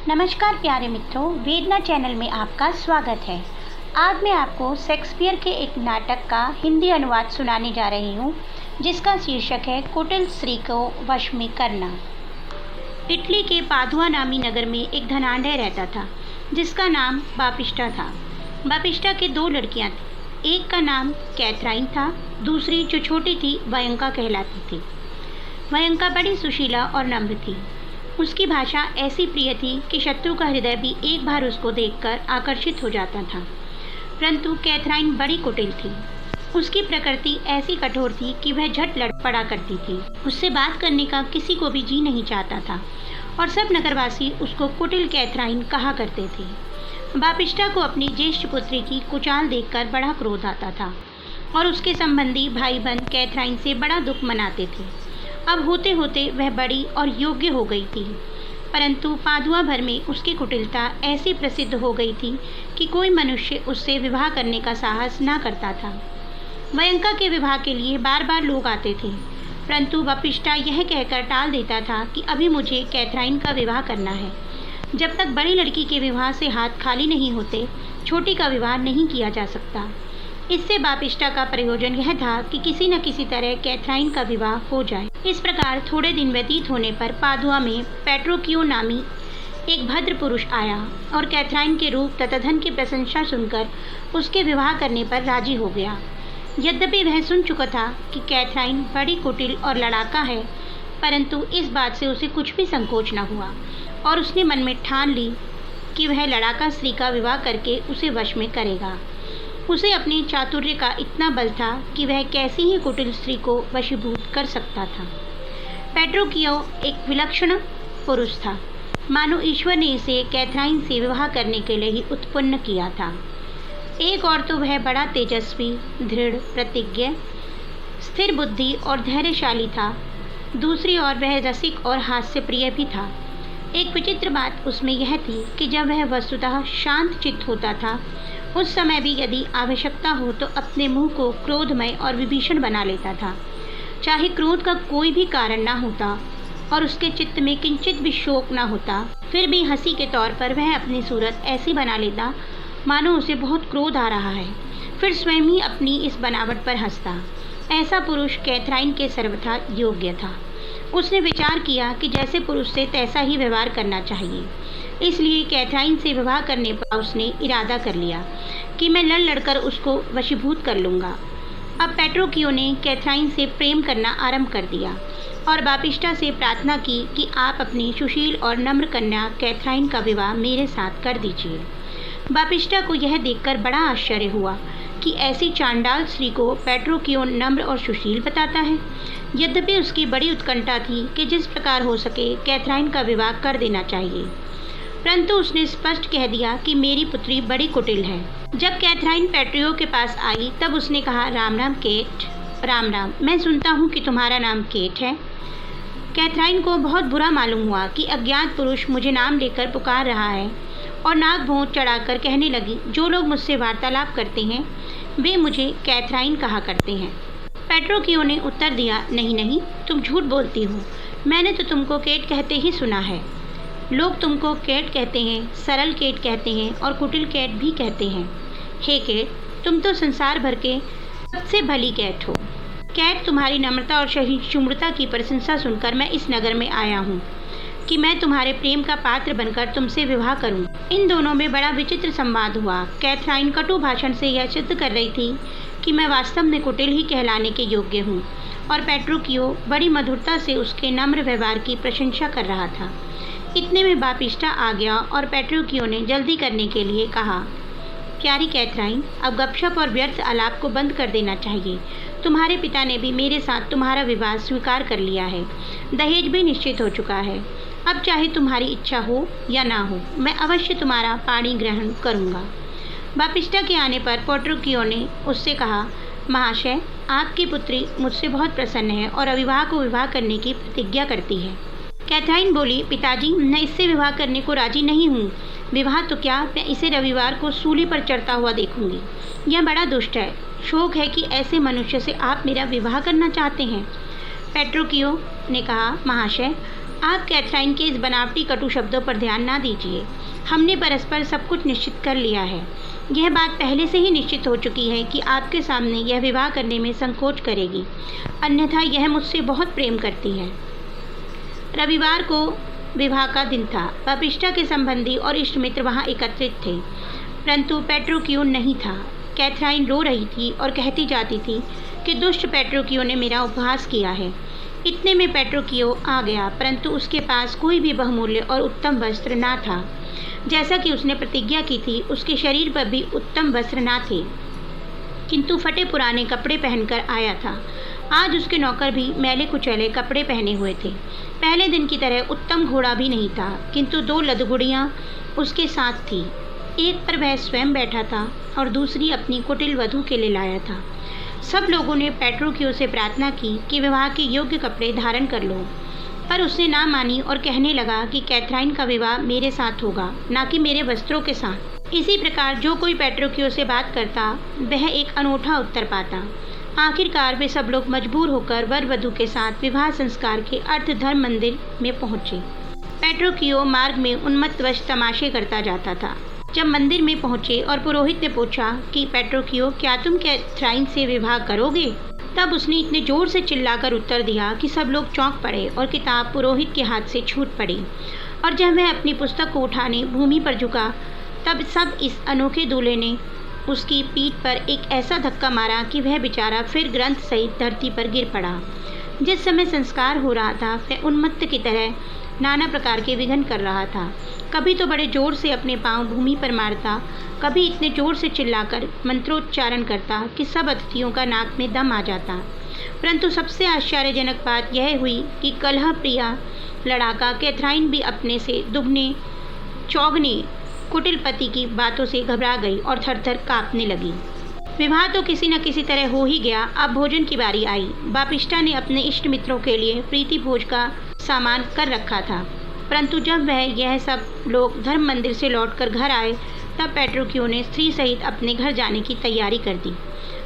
नमस्कार प्यारे मित्रों, वेदना चैनल में आपका स्वागत है। आज मैं आपको शेक्सपियर के एक नाटक का हिंदी अनुवाद सुनाने जा रही हूँ, जिसका शीर्षक है कुटिल स्त्री को वश में करना। इटली के पादुआ नामी नगर में एक धनाढ्य रहता था, जिसका नाम बापिष्टा था। बापिष्टा के दो लड़कियाँ थीं। एक का नाम कैथराइन था, दूसरी जो छोटी थी वयंका कहलाती थी। वयंका बड़ी सुशीला और नम्र थी। उसकी भाषा ऐसी प्रिय थी कि शत्रु का हृदय भी एक बार उसको देखकर आकर्षित हो जाता था। परंतु कैथराइन बड़ी कुटिल थी। उसकी प्रकृति ऐसी कठोर थी कि वह झट लड़ पड़ा करती थी। उससे बात करने का किसी को भी जी नहीं चाहता था और सब नगरवासी उसको कुटिल कैथराइन कहा करते थे। बापिष्टा को अपनी ज्येष्ठ पुत्री की कुचाल देखकर बड़ा क्रोध आता था और उसके संबंधी भाई बंद कैथराइन से बड़ा दुख मनाते थे। अब होते होते वह बड़ी और योग्य हो गई थी, परंतु पादुआ भर में उसकी कुटिलता ऐसी प्रसिद्ध हो गई थी कि कोई मनुष्य उससे विवाह करने का साहस ना करता था। वयंका के विवाह के लिए बार बार लोग आते थे, परंतु बापिष्टा यह कहकर टाल देता था कि अभी मुझे कैथराइन का विवाह करना है। जब तक बड़ी लड़की के विवाह से हाथ खाली नहीं होते, छोटी का विवाह नहीं किया जा सकता। इससे बापिष्टा का प्रयोजन यह था कि किसी न किसी तरह कैथराइन का विवाह हो जाए। इस प्रकार थोड़े दिन व्यतीत होने पर पादुआ में पेट्रोकियो नामी एक भद्र पुरुष आया और कैथराइन के रूप तथा धन की प्रशंसा सुनकर उसके विवाह करने पर राजी हो गया। यद्यपि वह सुन चुका था कि कैथराइन बड़ी कुटिल और लड़ाका है, परंतु इस बात से उसे कुछ भी संकोच न हुआ और उसने मन में ठान ली कि वह लड़ाका स्त्री का विवाह करके उसे वश में करेगा। उसे अपने चातुर्य का इतना बल था कि वह कैसी ही कुटिल स्त्री को वशीभूत कर सकता था। पेट्रोकियो एक विलक्षण पुरुष था, मानो ईश्वर ने इसे कैथराइन से विवाह करने के लिए ही उत्पन्न किया था। एक और तो वह बड़ा तेजस्वी, दृढ़ प्रतिज्ञ, स्थिर बुद्धि और धैर्यशाली था। दूसरी ओर वह रसिक और हास्यप्रिय भी था। एक विचित्र बात उसमें यह थी कि जब वह वस्तुतः शांत चित्त होता था, उस समय भी यदि आवश्यकता हो तो अपने मुंह को क्रोधमय और विभीषण बना लेता था। चाहे क्रोध का कोई भी कारण ना होता और उसके चित्त में किंचित भी शोक ना होता, फिर भी हंसी के तौर पर वह अपनी सूरत ऐसी बना लेता मानो उसे बहुत क्रोध आ रहा है, फिर स्वयं ही अपनी इस बनावट पर हंसता। ऐसा पुरुष कैथराइन के सर्वथा योग्य था। उसने विचार किया कि जैसे पुरुष से तैसा ही व्यवहार करना चाहिए, इसलिए कैथराइन से विवाह करने पर उसने इरादा कर लिया कि मैं लड़ लड़कर उसको वशीभूत कर लूँगा। अब पेट्रोकियो ने कैथराइन से प्रेम करना आरंभ कर दिया और बापिष्टा से प्रार्थना की कि आप अपनी सुशील और नम्र कन्या कैथराइन का विवाह मेरे साथ कर दीजिए। बापिष्टा को यह देखकर बड़ा आश्चर्य हुआ कि ऐसी चांडाल स्त्री को पेट्रोकियो नम्र और सुशील बताता है। यद्यपि उसकी बड़ी उत्कंठा थी कि जिस प्रकार हो सके कैथराइन का विवाह कर देना चाहिए, परंतु उसने स्पष्ट कह दिया कि मेरी पुत्री बड़ी कुटिल है। जब कैथराइन पेट्रियो के पास आई तब उसने कहा, राम राम केट। राम राम, मैं सुनता हूँ कि तुम्हारा नाम केट है। कैथराइन को बहुत बुरा मालूम हुआ कि अज्ञात पुरुष मुझे नाम लेकर पुकार रहा है और नाक भौं चढ़ाकर कहने लगी, जो लोग मुझसे वार्तालाप करते हैं वे मुझे कैथराइन कहा करते हैं। पेट्रोकियो ने उत्तर दिया, नहीं नहीं, तुम झूठ बोलती हो। मैंने तो तुमको केट कहते ही सुना है। लोग तुमको केट कहते हैं, सरल केट कहते हैं और कुटिल केट भी कहते हैं। हे केट, तुम तो संसार भर के सबसे भली केट हो। केट, तुम्हारी नम्रता और सहिष्णुता की प्रशंसा सुनकर मैं इस नगर में आया हूँ कि मैं तुम्हारे प्रेम का पात्र बनकर तुमसे विवाह करूं। इन दोनों में बड़ा विचित्र संवाद हुआ। कैथराइन कटु भाषण से यह सिद्ध कर रही थी कि मैं वास्तव में कुटिल ही कहलाने के योग्य हूँ और पेट्रोकियो बड़ी मधुरता से उसके नम्र व्यवहार की प्रशंसा कर रहा था। इतने में बापिष्टा आ गया और पेट्रोकियो ने जल्दी करने के लिए कहा, प्यारी कैथराइन, अब गपशप और व्यर्थ आलाप को बंद कर देना चाहिए। तुम्हारे पिता ने भी मेरे साथ तुम्हारा विवाह स्वीकार कर लिया है। दहेज भी निश्चित हो चुका है। अब चाहे तुम्हारी इच्छा हो या ना हो, मैं अवश्य तुम्हारा पाणी ग्रहण करूँगा। बापिष्टा के आने पर पेट्रोकियो ने उससे कहा, महाशय, आपकी पुत्री मुझसे बहुत प्रसन्न है और अविवाह को विवाह करने की प्रतिज्ञा करती है। कैथराइन बोली, पिताजी, मैं इससे विवाह करने को राजी नहीं हूँ। विवाह तो क्या, मैं इसे रविवार को सूली पर चढ़ता हुआ देखूंगी। यह बड़ा दुष्ट है। शोक है कि ऐसे मनुष्य से आप मेरा विवाह करना चाहते हैं। पेट्रोकियो ने कहा, महाशय, आप कैथराइन के इस बनावटी कटु शब्दों पर ध्यान ना दीजिए। हमने परस्पर सब कुछ निश्चित कर लिया है। यह बात पहले से ही निश्चित हो चुकी है कि आपके सामने यह विवाह करने में संकोच करेगी, अन्यथा यह मुझसे बहुत प्रेम करती है। रविवार को विवाह का दिन था। पापिष्टा के संबंधी और इष्ट मित्र वहाँ एकत्रित थे, परंतु पेट्रोक्यू नहीं था। कैथराइन रो रही थी और कहती जाती थी कि दुष्ट पेट्रोक्यू ने मेरा उपहास किया है। इतने में पेट्रोक्यू आ गया, परंतु उसके पास कोई भी बहुमूल्य और उत्तम वस्त्र ना था। जैसा कि उसने प्रतिज्ञा की थी, उसके शरीर पर भी उत्तम वस्त्र ना थे, किंतु फटे पुराने कपड़े पहनकर आया था। आज उसके नौकर भी मैले कुचैले कपड़े पहने हुए थे। पहले दिन की तरह उत्तम घोड़ा भी नहीं था, किंतु 2 लदगुड़ियाँ उसके साथ थी। एक पर वह स्वयं बैठा था और दूसरी अपनी कुटिल वधू के लिए लाया था। सब लोगों ने पेट्रोक्यू से प्रार्थना की कि विवाह के योग्य कपड़े धारण कर लो, पर उसने ना मानी और कहने लगा कि कैथराइन का विवाह मेरे साथ होगा, ना कि मेरे वस्त्रों के साथ। इसी प्रकार जो कोई पेट्रोक्यू से बात करता वह एक अनूठा उत्तर पाता। आखिरकार वे सब लोग मजबूर होकर वर वधू के साथ विवाह संस्कार के अर्थ धर्म मंदिर में पहुंचे। पेट्रोक्यू मार्ग में उन्मत्तवश तमाशे करता जाता था। जब मंदिर में पहुंचे और पुरोहित ने पूछा कि पेट्रोक्यू, क्या तुम कैथराइन से विवाह करोगे? तब उसने इतने जोर से चिल्लाकर उत्तर दिया कि सब लोग चौंक पड़े और किताब पुरोहित के हाथ से छूट पड़ी। और जब वह अपनी पुस्तक को उठाने भूमि पर झुका, तब सब इस अनोखे दूल्हे ने उसकी पीठ पर एक ऐसा धक्का मारा कि वह बेचारा फिर ग्रंथ सहित धरती पर गिर पड़ा। जिस समय संस्कार हो रहा था, वह उन्मत्त की तरह नाना प्रकार के विघ्न कर रहा था। कभी तो बड़े जोर से अपने पांव भूमि पर मारता, कभी इतने जोर से चिल्लाकर मंत्रोच्चारण करता कि सब अतिथियों का नाक में दम आ जाता। परंतु सबसे आश्चर्यजनक बात यह हुई कि कलह प्रिया लड़ाका कैथराइन भी अपने से दुगने चौगने कुटिल पति की बातों से घबरा गई और थरथर कांपने लगी। विवाह तो किसी न किसी तरह हो ही गया। अब भोजन की बारी आई। बापिष्टा ने अपने इष्ट मित्रों के लिए प्रीति भोज का सामान कर रखा था, परंतु जब वह यह सब लोग धर्म मंदिर से लौटकर घर आए, तब पेट्रोक्यू ने स्त्री सहित अपने घर जाने की तैयारी कर दी।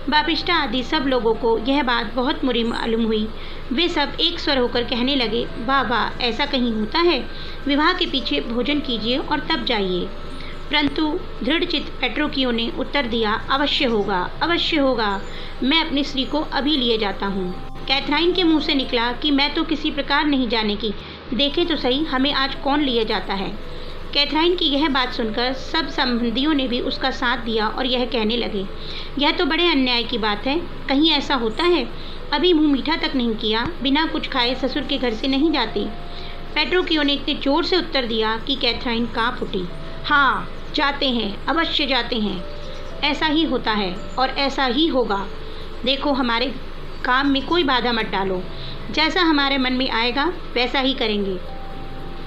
बापिष्टा आदि सब लोगों को यह बात बहुत बुरी मालूम हुई। वे सब एक स्वर होकर कहने लगे, वाह वाह, ऐसा कहीं होता है? विवाह के पीछे भोजन कीजिए और तब जाइए। परंतु दृढ़चित्त पेट्रोक्यू ने उत्तर दिया, अवश्य होगा, अवश्य होगा, मैं अपनी स्त्री को अभी लिए जाता हूँ। कैथराइन के मुंह से निकला कि मैं तो किसी प्रकार नहीं जाने की, देखे तो सही हमें आज कौन लिए जाता है। कैथराइन की यह बात सुनकर सब संबंधियों ने भी उसका साथ दिया और यह कहने लगे, यह तो बड़े अन्याय की बात है। कहीं ऐसा होता है? अभी मुँह मीठा तक नहीं किया, बिना कुछ खाए ससुर के घर से नहीं जाती। पेट्रोक्यू ने इतने जोर से उत्तर दिया कि कैथराइन काँप उठी। हाँ, जाते हैं, अवश्य जाते हैं। ऐसा ही होता है और ऐसा ही होगा। देखो, हमारे काम में कोई बाधा मत डालो। जैसा हमारे मन में आएगा वैसा ही करेंगे।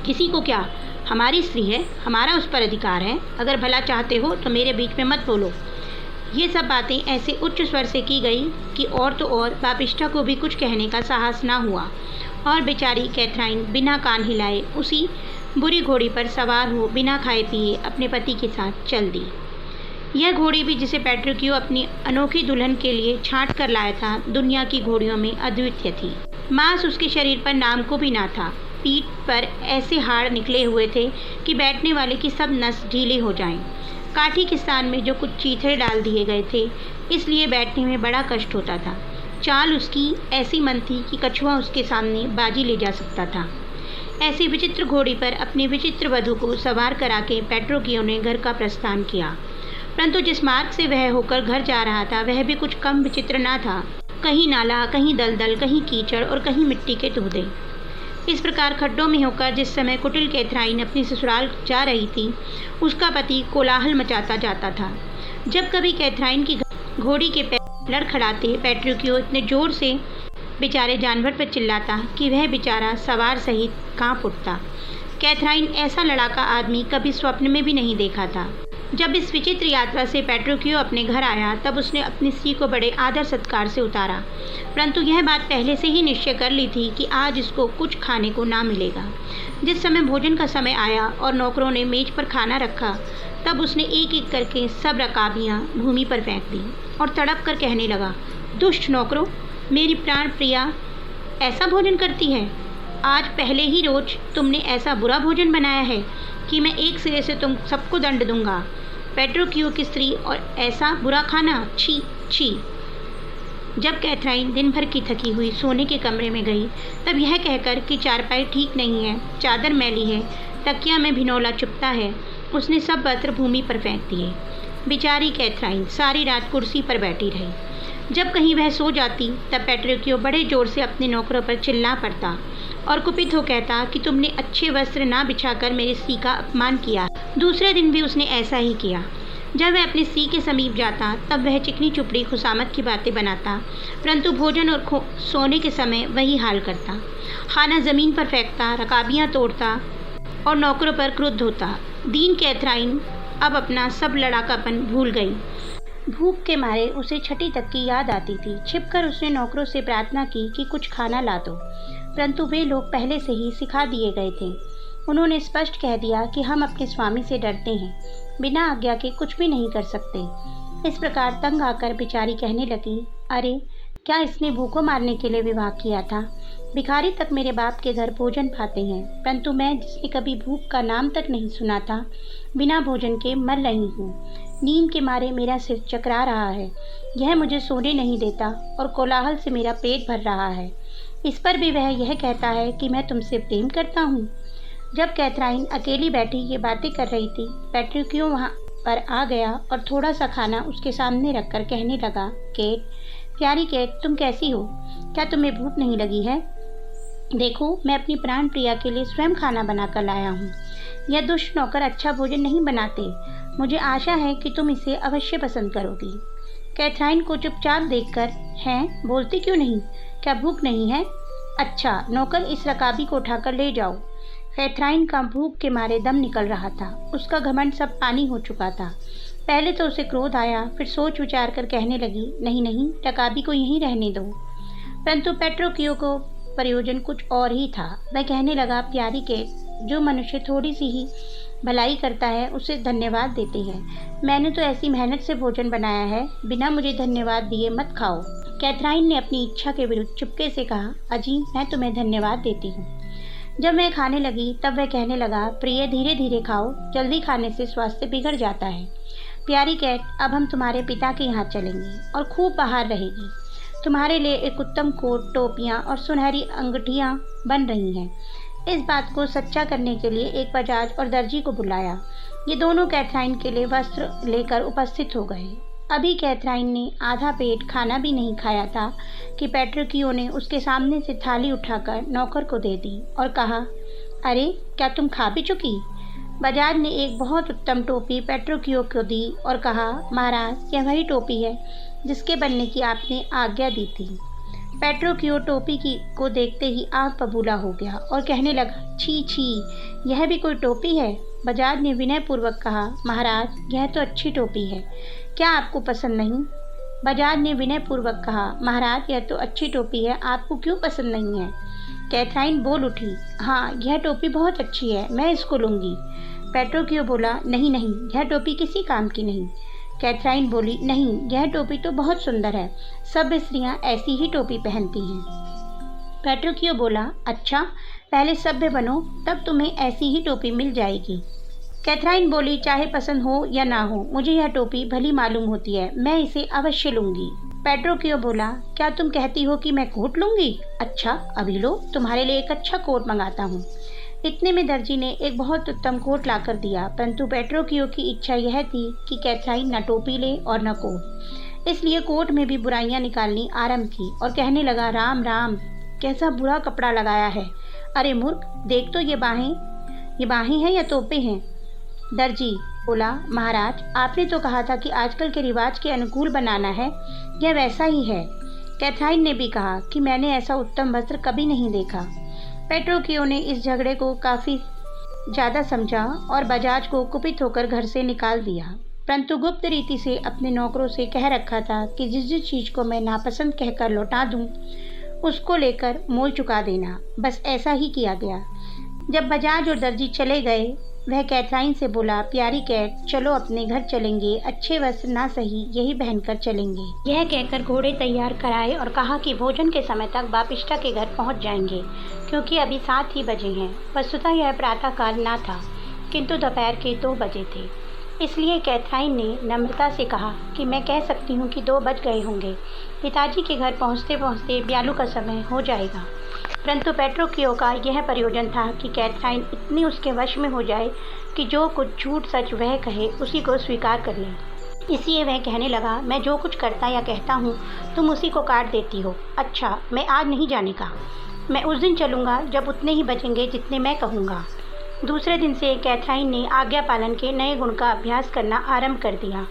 किसी को क्या, हमारी स्त्री है, हमारा उस पर अधिकार है। अगर भला चाहते हो तो मेरे बीच में मत बोलो। ये सब बातें ऐसे उच्च स्वर से की गई कि और तो और बापिष्टा को भी कुछ कहने का साहस ना हुआ और बेचारी कैथराइन बिना कान हिलाए उसी बुरी घोड़ी पर सवार हो बिना खाए पिए अपने पति के साथ चल दी। यह घोड़ी भी जिसे पेट्रोक्यू अपनी अनोखी दुल्हन के लिए छांट कर लाया था, दुनिया की घोड़ियों में अद्वितीय थी। मांस उसके शरीर पर नाम को भी ना था। पीठ पर ऐसे हाड़ निकले हुए थे कि बैठने वाले की सब नस ढीले हो जाएं। काठी के स्थान में जो कुछ चीथड़े डाल दिए गए थे, इसलिए बैठने में बड़ा कष्ट होता था। चाल उसकी ऐसी मन थी कि कछुआ उसके सामने बाजी ले जा सकता था। ऐसी विचित्र घोड़ी पर अपनी विचित्र वधू को सवार करा के पेट्रोक्यू ने घर का प्रस्थान किया। परंतु जिस मार्ग से वह होकर घर जा रहा था, वह भी कुछ कम विचित्र ना था। कहीं नाला, कहीं दलदल, कहीं कीचड़ और कहीं मिट्टी के तूदे। इस प्रकार खड्डों में होकर जिस समय कुटिल कैथराइन अपनी ससुराल जा रही थी, उसका पति कोलाहल मचाता जाता था। जब कभी कैथराइन की घोड़ी के पैर लड़खड़ाते, पेट्रोक्यू इतने जोर से बेचारे जानवर पर चिल्लाता कि वह बेचारा सवार सहित कांप उठता। कैथराइन ऐसा लड़ाका आदमी कभी स्वप्न में भी नहीं देखा था। जब इस विचित्र यात्रा से पेट्रोक्यू अपने घर आया, तब उसने अपनी स्त्री को बड़े आदर सत्कार से उतारा, परंतु यह बात पहले से ही निश्चय कर ली थी कि आज इसको कुछ खाने को ना मिलेगा। जिस समय भोजन का समय आया और नौकरों ने मेज पर खाना रखा, तब उसने एक एक करके सब रकाबियाँ भूमि पर फेंक दी और तड़प कर कहने लगा, दुष्ट नौकरों, मेरी प्राण प्रिया ऐसा भोजन करती है? आज पहले ही रोज तुमने ऐसा बुरा भोजन बनाया है कि मैं एक सिरे से तुम सबको दंड दूंगा। पेट्रोक्यू की स्त्री और ऐसा बुरा खाना, छी छी। जब कैथराइन दिन भर की थकी हुई सोने के कमरे में गई, तब यह कहकर कि चारपाई ठीक नहीं है, चादर मैली है, तकिया में भिनौला चुभता है, उसने सब वस्त्र भूमि पर फेंक दिए। बेचारी कैथराइन सारी रात कुर्सी पर बैठी रही। जब कहीं वह सो जाती, तब पेट्रोक्यू बड़े जोर से अपने नौकरों पर चिल्ला पड़ता और कुपित हो कहता कि तुमने अच्छे वस्त्र ना बिछाकर मेरी स्त्री का अपमान किया। दूसरे दिन भी उसने ऐसा ही किया। जब वह अपनी स्त्री के समीप जाता, तब वह चिकनी चुपड़ी खुशामद की बातें बनाता, परंतु भोजन और सोने के समय वही हाल करता। खाना ज़मीन पर फेंकता, रकाबियाँ तोड़ता और नौकरों पर क्रुद्ध होता। दीन कैथराइन अब अपना सब लड़ाकापन भूल गई। भूख के मारे उसे छठी तक की याद आती थी। छिपकर उसने नौकरों से प्रार्थना की कि कुछ खाना ला दो, परंतु वे लोग पहले से ही सिखा दिए गए थे। उन्होंने स्पष्ट कह दिया कि हम अपने स्वामी से डरते हैं, बिना आज्ञा के कुछ भी नहीं कर सकते। इस प्रकार तंग आकर बेचारी कहने लगी, अरे क्या इसने भूखों मारने के लिए विवाह किया था? भिखारी तक मेरे बाप के घर भोजन पाते हैं, परंतु मैं जिसने कभी भूख का नाम तक नहीं सुना था, बिना भोजन के मर रही हूँ। नींद के मारे मेरा सिर चकरा रहा है, यह मुझे सोने नहीं देता और कोलाहल से मेरा पेट भर रहा है। इस पर भी वह यह कहता है कि मैं तुमसे प्रेम करता हूँ। जब कैथराइन अकेली बैठी ये बातें कर रही थी, पेट्रोक्यू वहाँ पर आ गया और थोड़ा सा खाना उसके सामने रखकर कहने लगा, केट, प्यारी केट, तुम कैसी हो? क्या तुम्हें भूख नहीं लगी है? देखो, मैं अपनी प्राण प्रिया के लिए स्वयं खाना बनाकर लाया हूँ। यह दुष्ट नौकर अच्छा भोजन नहीं बनाते। मुझे आशा है कि तुम इसे अवश्य पसंद करोगी। कैथराइन को चुपचाप देखकर, हैं, बोलती क्यों नहीं? क्या भूख नहीं है? अच्छा, नौकर इस रकाबी को उठाकर ले जाओ। कैथराइन का भूख के मारे दम निकल रहा था। उसका घमंड सब पानी हो चुका था। पहले तो उसे क्रोध आया, फिर सोच विचार कर कहने लगी, नहीं नहीं, रकाबी को यहीं रहने दो। परंतु पेट्रोक्यू को प्रयोजन कुछ और ही था। वह कहने लगा, प्यारी के, जो मनुष्य थोड़ी सी ही भलाई करता है उसे धन्यवाद देते हैं। मैंने तो ऐसी मेहनत से भोजन बनाया है, बिना मुझे धन्यवाद दिए मत खाओ। कैथराइन ने अपनी इच्छा के विरुद्ध चुपके से कहा, अजी, मैं तुम्हें धन्यवाद देती हूँ। जब मैं खाने लगी, तब वह कहने लगा, प्रिय, धीरे धीरे खाओ, जल्दी खाने से स्वास्थ्य बिगड़ जाता है। प्यारी कैट, अब हम तुम्हारे पिता के यहाँ चलेंगे और खूब बाहर रहेगी। तुम्हारे लिए एक उत्तम कोट, टोपियाँ और सुनहरी अंगूठियाँ बन रही हैं। इस बात को सच्चा करने के लिए एक बजाज और दर्जी को बुलाया। ये दोनों कैथराइन के लिए वस्त्र लेकर उपस्थित हो गए। अभी कैथराइन ने आधा पेट खाना भी नहीं खाया था कि पेट्रोक्यू ने उसके सामने से थाली उठाकर नौकर को दे दी और कहा, अरे क्या तुम खा भी चुकी? बजाज ने एक बहुत उत्तम टोपी पेट्रोक्यू को दी और कहा, महाराज, यह वही टोपी है जिसके बनने की आपने आज्ञा दी थी। पेट्रोक्यू टोपी को देखते ही आग बबूला हो गया और कहने लगा, छी छी, यह भी कोई टोपी है? बजाज ने विनयपूर्वक कहा, महाराज, यह तो अच्छी टोपी है, क्या आपको पसंद नहीं? बजाज ने विनयपूर्वक कहा, महाराज, यह तो अच्छी टोपी है, आपको क्यों पसंद नहीं है? कैथराइन बोल उठी, हाँ, यह टोपी बहुत अच्छी है, मैं इसको लूँगी। पेट्रोक्यू बोला, नहीं नहीं, यह टोपी किसी काम की नहीं। कैथराइन बोली, नहीं, यह टोपी तो बहुत सुंदर है, सब स्त्रियां ऐसी ही टोपी पहनती हैं। पेट्रोक्यू बोला, अच्छा, पहले सभ्य बनो, तब तुम्हें ऐसी ही टोपी मिल जाएगी। कैथराइन बोली, चाहे पसंद हो या ना हो, मुझे यह टोपी भली मालूम होती है, मैं इसे अवश्य लूँगी। पेट्रोक्यू बोला, क्या तुम कहती हो कि मैं कोट लूँगी? अच्छा, अभी लो, तुम्हारे लिए एक अच्छा कोट मंगाता हूँ। इतने में दर्जी ने एक बहुत उत्तम कोट लाकर दिया, परंतु पेट्रोक्यू की इच्छा यह थी कि कैथराइन न टोपी ले और न कोट, इसलिए कोट में भी बुराइयां निकालनी आरंभ की और कहने लगा, राम राम, कैसा बुरा कपड़ा लगाया है। अरे मूर्ख, देख तो ये बाहें हैं या तोपे हैं? दर्जी बोला, महाराज, आपने तो कहा था कि आजकल के रिवाज के अनुकूल बनाना है, यह वैसा ही है। कैथराइन ने भी कहा कि मैंने ऐसा उत्तम वस्त्र कभी नहीं देखा। पेट्रोक्यू ने इस झगड़े को काफ़ी ज़्यादा समझा और बजाज को कुपित होकर घर से निकाल दिया, परंतु गुप्त रीति से अपने नौकरों से कह रखा था कि जिस जिस चीज़ को मैं नापसंद कहकर लौटा दूं, उसको लेकर मोल चुका देना। बस ऐसा ही किया गया। जब बजाज और दर्जी चले गए, वह कैथराइन से बोला, प्यारी कैट, चलो अपने घर चलेंगे, अच्छे वस्त्र ना सही यही पहनकर चलेंगे। यह कहकर घोड़े तैयार कराए और कहा कि भोजन के समय तक बापिष्टा के घर पहुंच जाएंगे, क्योंकि अभी 7 ही बजे हैं। वस्तुतः यह प्रातःकाल ना था, किंतु दोपहर के 2 बजे थे। इसलिए कैथराइन ने नम्रता से कहा कि मैं कह सकती हूँ कि 2 बज गए होंगे। पिताजी के घर पहुँचते पहुँचते ब्यालू का समय हो जाएगा। परंतु पेट्रोकियो का यह प्रयोजन था कि कैथराइन इतनी उसके वश में हो जाए कि जो कुछ झूठ सच वह कहे उसी को स्वीकार कर ले। इसलिए वह कहने लगा, मैं जो कुछ करता या कहता हूँ तुम उसी को काट देती हो। अच्छा, मैं आज नहीं जाने का। मैं उस दिन चलूँगा जब उतने ही बचेंगे जितने मैं कहूँगा। दूसरे दिन से कैथराइन ने आज्ञा पालन के नए गुण का अभ्यास करना आरंभ कर दिया,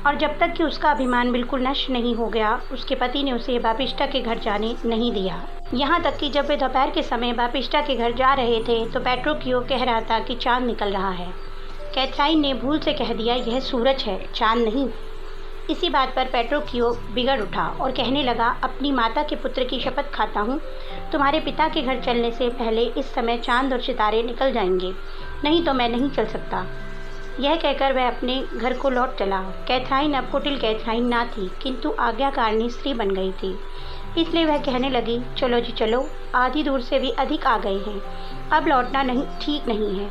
और जब तक कि उसका अभिमान बिल्कुल नष्ट नहीं हो गया, उसके पति ने उसे बापिष्टा के घर जाने नहीं दिया। यहाँ तक कि जब वे दोपहर के समय बापिष्टा के घर जा रहे थे तो पेट्रोकियो कह रहा था कि चांद निकल रहा है। कैथराइन ने भूल से कह दिया, यह सूरज है, चांद नहीं। इसी बात पर पेट्रोकियो बिगड़ उठा और कहने लगा, अपनी माता के पुत्र की शपथ खाता हूँ, तुम्हारे पिता के घर चलने से पहले इस समय चांद और सितारे निकल जाएंगे, नहीं तो मैं नहीं चल सकता। यह कहकर वह अपने घर को लौट चला। कैथराइन अब कुटिल कैथराइन ना थी, किंतु आज्ञाकारिणी स्त्री बन गई थी। इसलिए वह कहने लगी, चलो जी चलो, आधी दूर से भी अधिक आ गए हैं, अब लौटना नहीं ठीक नहीं है।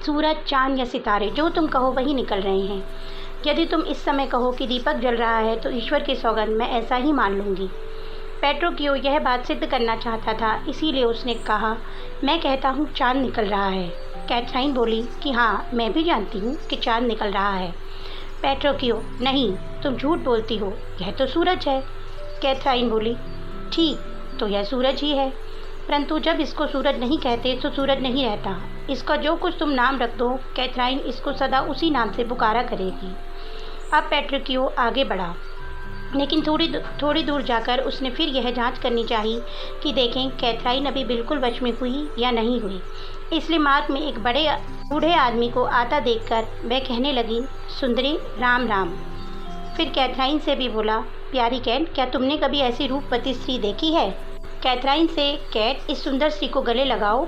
सूरज, चांद या सितारे जो तुम कहो वही निकल रहे हैं। यदि तुम इस समय कहो कि दीपक जल रहा है तो ईश्वर की सौगंध मैं ऐसा ही मान लूँगी। पेट्रोकियो यह बात सिद्ध करना चाहता था, इसीलिए उसने कहा, मैं कहता हूँ चांद निकल रहा है। कैथराइन बोली कि हाँ, मैं भी जानती हूँ कि चांद निकल रहा है। पेट्रोकियो, नहीं, तुम झूठ बोलती हो, यह तो सूरज है। कैथराइन बोली, ठीक, तो यह सूरज ही है, परंतु जब इसको सूरज नहीं कहते तो सूरज नहीं रहता। इसका जो कुछ तुम नाम रख दो, कैथराइन इसको सदा उसी नाम से पुकारा करेगी। अब पेट्रोकियो आगे बढ़ा, लेकिन थोड़ी दूर जाकर उसने फिर यह जांच करनी चाहिए कि देखें कैथराइन अभी बिल्कुल वश में हुई या नहीं हुई। इसलिए मार्ग में एक बूढ़े आदमी को आता देखकर वह कहने लगी, सुंदरी, राम राम। फिर कैथराइन से भी बोला, प्यारी कैट, क्या तुमने कभी ऐसी रूपवती स्त्री देखी है? कैथराइन से, कैट, इस सुंदर स्त्री को गले लगाओ।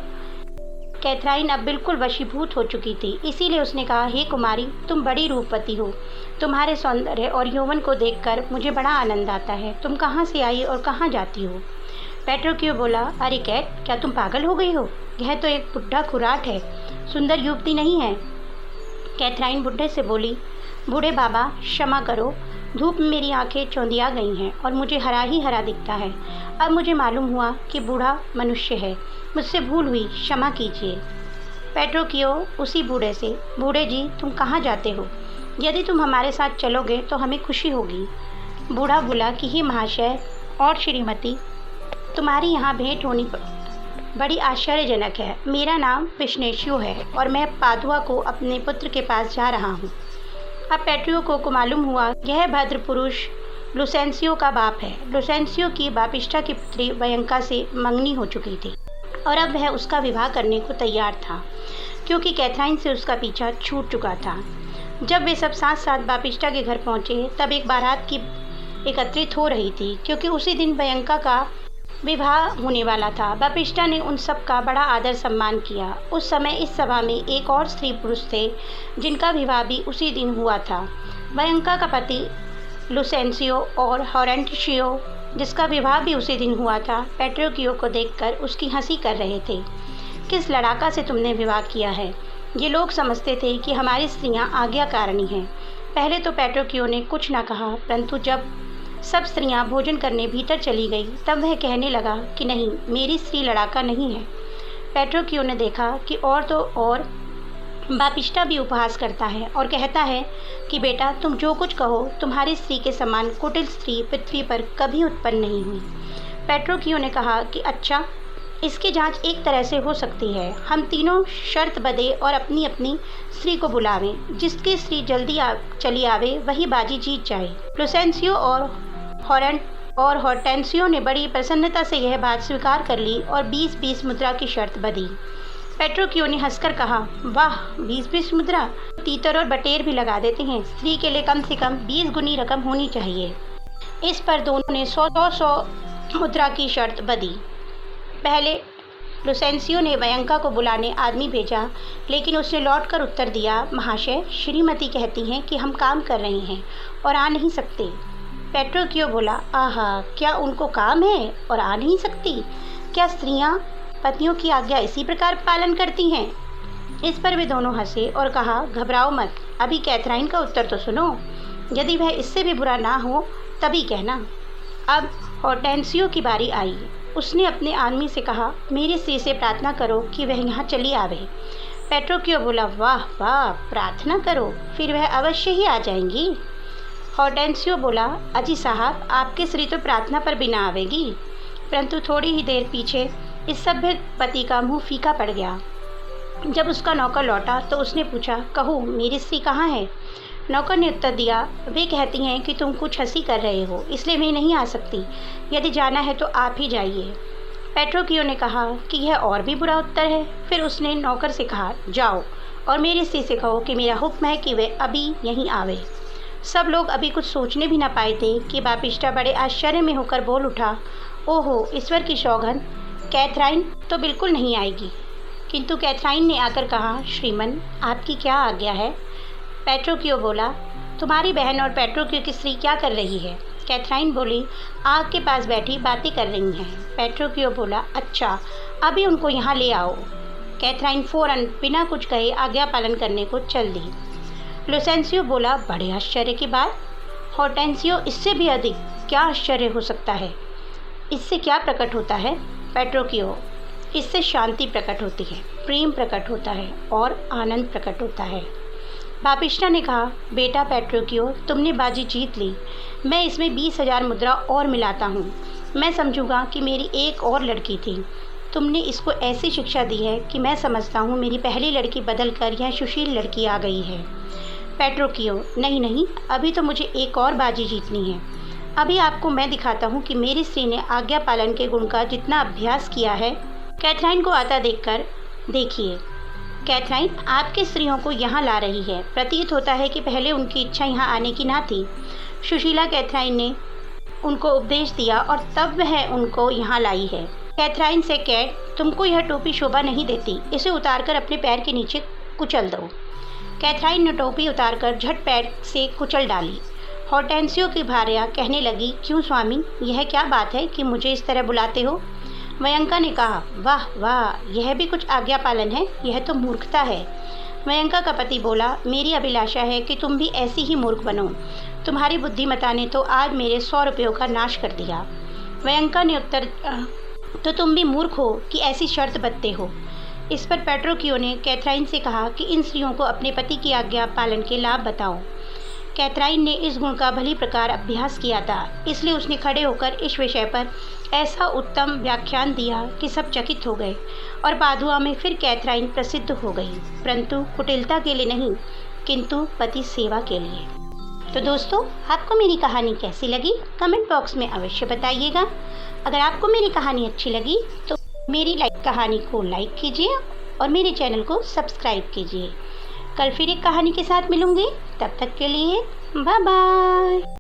कैथराइन अब बिल्कुल वशीभूत हो चुकी थी, इसीलिए उसने कहा, हे कुमारी, तुम बड़ी रूपवती हो, तुम्हारे सौंदर्य और यौवन को देखकर मुझे बड़ा आनंद आता है। तुम कहाँ से आई और कहाँ जाती हो? पेट्रोकियो बोला, अरे कैट, क्या तुम पागल हो गई हो? यह तो एक बुढ़ा खुराट है, सुंदर युवती नहीं है। कैथराइन बुढ़े से बोली, बूढ़े बाबा, क्षमा करो, धूप में मेरी आंखें चौंधिया गई हैं और मुझे हरा ही हरा दिखता है। अब मुझे मालूम हुआ कि बूढ़ा मनुष्य है, मुझसे भूल हुई, क्षमा कीजिए। पेट्रोकियो उसी बूढ़े से, बूढ़े जी, तुम कहाँ जाते हो? यदि तुम हमारे साथ चलोगे तो हमें खुशी होगी। बूढ़ा बोला कि हे महाशय और श्रीमती, तुम्हारी यहाँ भेंट होनी बड़ी आश्चर्यजनक है। मेरा नाम पिशनेशियो है और मैं पादुआ को अपने पुत्र के पास जा रहा हूँ। अब पेट्रियो को मालूम हुआ यह भद्र पुरुष लुसेंसियो का बाप है। लुसेंसियो की बापिष्टा की पुत्री वयंका से मंगनी हो चुकी थी और अब वह उसका विवाह करने को तैयार था, क्योंकि कैथराइन से उसका पीछा छूट चुका था। जब वे सब साथ साथ बापिष्टा के घर पहुँचे तब एक बारात की एकत्रित हो रही थी, क्योंकि उसी दिन वयंका का विवाह होने वाला था। बापिष्टा ने उन सब का बड़ा आदर सम्मान किया। उस समय इस सभा में एक और स्त्री पुरुष थे जिनका विवाह भी उसी दिन हुआ था। वयंका का पति लुसेंसियो और हॉरेंटिशियो, जिसका विवाह भी उसी दिन हुआ था, पेट्रोकियो को देखकर उसकी हंसी कर रहे थे। किस लड़ाका से तुमने विवाह किया है? ये लोग समझते थे कि हमारी स्त्रियां आज्ञाकारिणी हैं। पहले तो पेट्रोकियो ने कुछ न कहा, परंतु जब सब स्त्रियां भोजन करने भीतर चली गई तब वह कहने लगा कि नहीं, मेरी स्त्री लड़ाका नहीं है। पेट्रोकियो ने देखा कि और तो और बापिष्टा भी उपहास करता है और कहता है कि बेटा, तुम जो कुछ कहो, तुम्हारी स्त्री के समान कुटिल स्त्री पृथ्वी पर कभी उत्पन्न नहीं हुई। पेट्रोकियो ने कहा कि अच्छा, इसकी जांच एक तरह से हो सकती है। हम तीनों शर्त बदे और अपनी अपनी स्त्री को बुलावें। जिसकी स्त्री जल्दी चली आवे वही बाजी जीत जाए। लुसेंसियो और हॉर्टेंसियो ने बड़ी प्रसन्नता से यह बात स्वीकार कर ली और 20-20 मुद्रा की शर्त बदी। पेट्रोकियो ने हंसकर कहा, वाह, 20-20 मुद्रा, तीतर और बटेर भी लगा देते हैं। स्त्री के लिए कम से कम 20 गुनी रकम होनी चाहिए। इस पर दोनों ने 100-100 मुद्रा की शर्त बदी। पहले लुसेंसियो ने वयंका को बुलाने आदमी भेजा, लेकिन उसने लौटकर उत्तर दिया, महाशय, श्रीमती कहती हैं कि हम काम कर रहे हैं और आ नहीं सकते। पेट्रोकियो बोला, आहा, क्या उनको काम है और आ नहीं सकती? क्या स्त्रियां पतियों की आज्ञा इसी प्रकार पालन करती हैं? इस पर वे दोनों हंसे और कहा, घबराओ मत, अभी कैथराइन का उत्तर तो सुनो। यदि वह इससे भी बुरा ना हो तभी कहना। अब हॉर्टेंसियो की बारी आई। उसने अपने आदमी से कहा, मेरे स्त्री से प्रार्थना करो कि वह यहाँ चली आवे। पेट्रोकियो बोला, वाह वाह, प्रार्थना करो, फिर वह अवश्य ही आ जाएंगी। हॉर्टेंसियो बोला, अजी साहब, आपकी स्त्री तो प्रार्थना पर भी ना आवेगी। परंतु थोड़ी ही देर पीछे इस सभ्य पति का मुंह फीका पड़ गया। जब उसका नौकर लौटा तो उसने पूछा, कहो, मेरी स्त्री कहाँ है? नौकर ने उत्तर दिया, वे कहती हैं कि तुम कुछ हंसी कर रहे हो, इसलिए मैं नहीं आ सकती। यदि जाना है तो आप ही जाइए। पेट्रोकियो ने कहा कि यह और भी बुरा उत्तर है। फिर उसने नौकर से कहा, जाओ और मेरी स्त्री से कहो कि मेरा हुक्म है कि वे अभी यहीं आवे। सब लोग अभी कुछ सोचने भी न पाए थे कि पापिष्टा बड़े आश्चर्य में होकर बोल उठा, ओहो, ईश्वर की सौगंध, कैथराइन तो बिल्कुल नहीं आएगी। किंतु कैथराइन ने आकर कहा, श्रीमन, आपकी क्या आज्ञा है? पेट्रोकियो बोला, तुम्हारी बहन और पेट्रोकियो की स्त्री क्या कर रही है? कैथराइन बोली, आग के पास बैठी बातें कर रही हैं। पेट्रोकियो बोला, अच्छा, अभी उनको यहाँ ले आओ। कैथराइन फौरन बिना कुछ कहे आज्ञा पालन करने को चल दी। लुसेंसियो बोला, बड़े आश्चर्य की बात। हॉर्टेंसियो, इससे भी अधिक क्या आश्चर्य हो सकता है? इससे क्या प्रकट होता है? पेट्रोकियो, इससे शांति प्रकट होती है, प्रेम प्रकट होता है और आनंद प्रकट होता है। पापिष्टा ने कहा, बेटा पेट्रोकियो, तुमने बाजी जीत ली। मैं इसमें 20,000 मुद्रा और मिलाता हूँ। मैं समझूंगा कि मेरी एक और लड़की थी। तुमने इसको ऐसी शिक्षा दी है कि मैं समझता हूँ मेरी पहली लड़की बदल कर यह सुशील लड़की आ गई है। पेट्रोकियो, नहीं नहीं, अभी तो मुझे एक और बाजी जीतनी है। अभी आपको मैं दिखाता हूँ कि मेरी स्त्री ने आज्ञा पालन के गुण का जितना अभ्यास किया है। कैथराइन को आता देखकर, देखिए, कैथराइन आपकी स्त्रियों को यहाँ ला रही है। प्रतीत होता है कि पहले उनकी इच्छा यहाँ आने की ना थी। सुशीला कैथराइन ने उनको उपदेश दिया और तब वह उनको यहाँ लाई है। कैथराइन से कह, तुमको यह टोपी शोभा नहीं देती, इसे उतारकर अपने पैर के नीचे कुचल दो। कैथराइन ने टोपी उतारकर झट पैर से कुचल डाली। हॉर्टेंसियो की भार्या कहने लगी, क्यों स्वामी, यह क्या बात है कि मुझे इस तरह बुलाते हो? वयंका ने कहा, वाह वाह, यह भी कुछ आज्ञा पालन है, यह तो मूर्खता है। वयंका का पति बोला, मेरी अभिलाषा है कि तुम भी ऐसी ही मूर्ख बनो। तुम्हारी बुद्धिमता ने तो आज मेरे 100 रुपयों का नाश कर दिया। वयंका ने उत्तर, तो तुम भी मूर्ख हो कि ऐसी शर्त बदते हो। इस पर पेट्रोकियो ने कैथराइन से कहा कि इन स्त्रियों को अपने पति की आज्ञा पालन के लाभ बताओ। कैथराइन ने इस गुण का भली प्रकार अभ्यास किया था, इसलिए उसने खड़े होकर इस विषय पर ऐसा उत्तम व्याख्यान दिया कि सब चकित हो गए और पादुआ में फिर कैथराइन प्रसिद्ध हो गई, परंतु कुटिलता के लिए नहीं, किंतु पति सेवा के लिए। तो दोस्तों, आपको मेरी कहानी कैसी लगी कमेंट बॉक्स में अवश्य बताइएगा। अगर आपको मेरी कहानी अच्छी लगी तो मेरी कहानी को लाइक कीजिए और मेरे चैनल को सब्सक्राइब कीजिए। कल फिर एक कहानी के साथ मिलूंगी, तब तक के लिए बाय बाय।